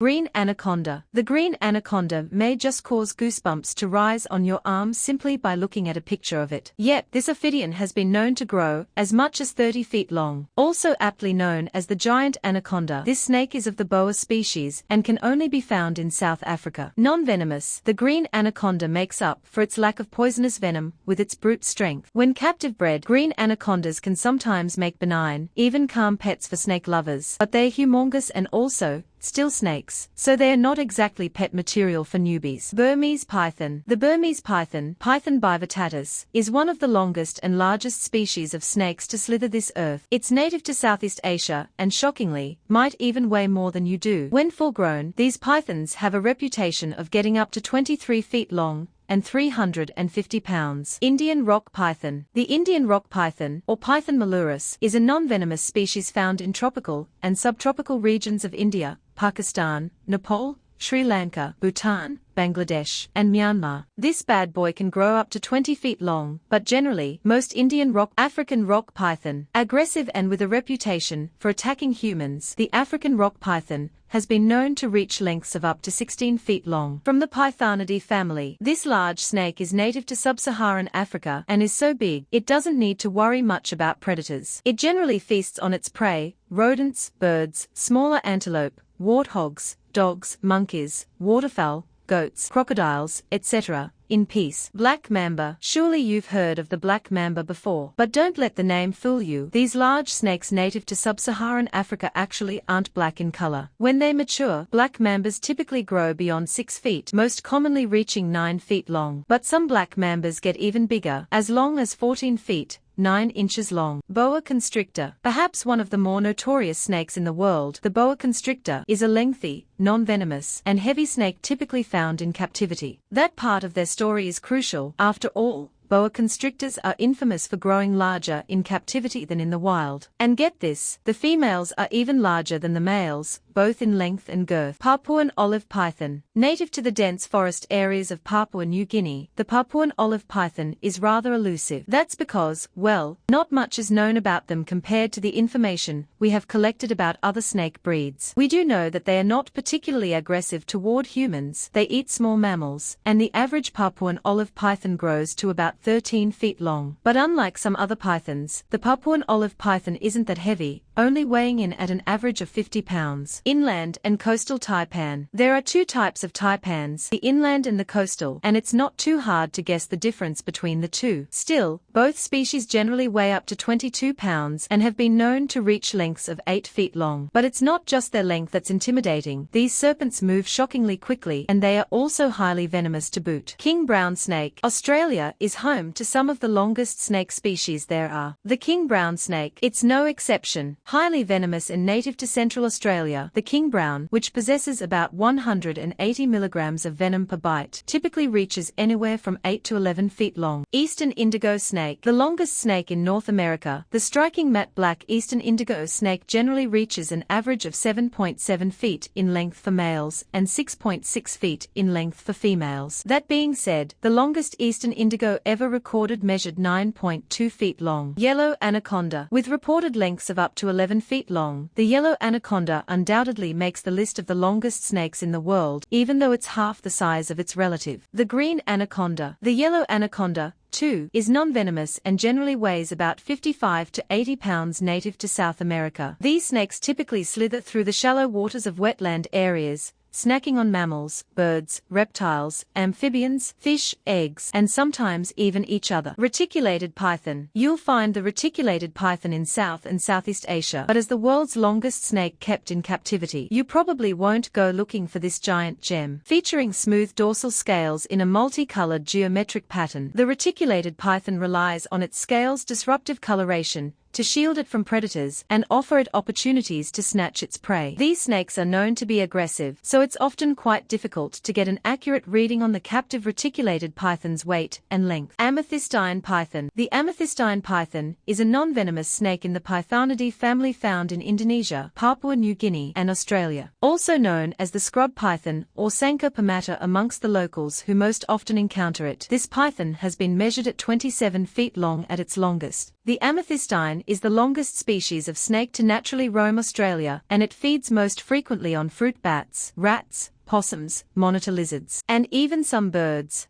Green anaconda. The green anaconda may just cause goosebumps to rise on your arm simply by looking at a picture of it. Yet, this ophidian has been known to grow as much as 30 feet long. Also aptly known as the giant anaconda, this snake is of the boa species and can only be found in South Africa. Non-venomous. The green anaconda makes up for its lack of poisonous venom with its brute strength. When captive bred, green anacondas can sometimes make benign, even calm pets for snake lovers, but they're humongous and also still snakes, so they are not exactly pet material for newbies. Burmese python. The Burmese python, Python bivitatus, is one of the longest and largest species of snakes to slither this earth. It's native to Southeast Asia and, shockingly, might even weigh more than you do. When full-grown, these pythons have a reputation of getting up to 23 feet long and 350 pounds. Indian rock python. The Indian rock python, or Python malurus, is a non-venomous species found in tropical and subtropical regions of India, Pakistan, Nepal, Sri Lanka, Bhutan, Bangladesh, and Myanmar. This bad boy can grow up to 20 feet long, but generally, most African rock python, aggressive and with a reputation for attacking humans, the African rock python has been known to reach lengths of up to 16 feet long. From the Pythonidae family, this large snake is native to sub-Saharan Africa and is so big, it doesn't need to worry much about predators. It generally feasts on its prey, rodents, birds, smaller antelope, warthogs, dogs, monkeys, waterfowl, goats, crocodiles, etc., in peace. Black mamba. Surely you've heard of the black mamba before, but don't let the name fool you. These large snakes native to sub-Saharan Africa actually aren't black in color. When they mature, black mambas typically grow beyond 6 feet, most commonly reaching 9 feet long. But some black mambas get even bigger, as long as 14 feet. 9 inches long. Boa constrictor. Perhaps one of the more notorious snakes in the world, the boa constrictor is a lengthy, non-venomous, and heavy snake typically found in captivity. That part of their story is crucial. After all, boa constrictors are infamous for growing larger in captivity than in the wild. And get this, the females are even larger than the males, both in length and girth. Papuan olive python. Native to the dense forest areas of Papua New Guinea, the Papuan olive python is rather elusive. That's because, well, not much is known about them compared to the information we have collected about other snake breeds. We do know that they are not particularly aggressive toward humans, they eat small mammals, and the average Papuan olive python grows to about 13 feet long. But unlike some other pythons, the Papuan olive python isn't that heavy, only weighing in at an average of 50 pounds. Inland and coastal taipan. There are two types of taipans, the inland and the coastal, and it's not too hard to guess the difference between the two. Still, both species generally weigh up to 22 pounds and have been known to reach lengths of 8 feet long. But it's not just their length that's intimidating. These serpents move shockingly quickly, and they are also highly venomous to boot. King brown snake. Australia is home to some of the longest snake species there are. The king brown snake, it's no exception. Highly venomous and native to Central Australia, the king brown, which possesses about 180 milligrams of venom per bite, typically reaches anywhere from 8 to 11 feet long. Eastern indigo snake. The longest snake in North America, the striking matte black eastern indigo snake generally reaches an average of 7.7 feet in length for males and 6.6 feet in length for females. That being said, the longest eastern indigo ever recorded measured 9.2 feet long. Yellow anaconda. With reported lengths of up to 11 feet long, the yellow anaconda undoubtedly makes the list of the longest snakes in the world, even though it's half the size of its relative. The green anaconda. The yellow anaconda, too, is non-venomous and generally weighs about 55 to 80 pounds native to South America. These snakes typically slither through the shallow waters of wetland areas, snacking on mammals, birds, reptiles, amphibians, fish, eggs, and sometimes even each other. Reticulated python. You'll find the reticulated python in South and Southeast Asia, but as the world's longest snake kept in captivity, you probably won't go looking for this giant gem. Featuring smooth dorsal scales in a multicolored geometric pattern, the reticulated python relies on its scales' disruptive coloration to shield it from predators and offer it opportunities to snatch its prey. These snakes are known to be aggressive, so it's often quite difficult to get an accurate reading on the captive reticulated python's weight and length. Amethystine python. The amethystine python is a non-venomous snake in the Pythonidae family found in Indonesia, Papua New Guinea, and Australia. Also known as the scrub python or Sanca palmata amongst the locals who most often encounter it. This python has been measured at 27 feet long at its longest. The amethystine is the longest species of snake to naturally roam Australia, and it feeds most frequently on fruit bats, rats, possums, monitor lizards, and even some birds.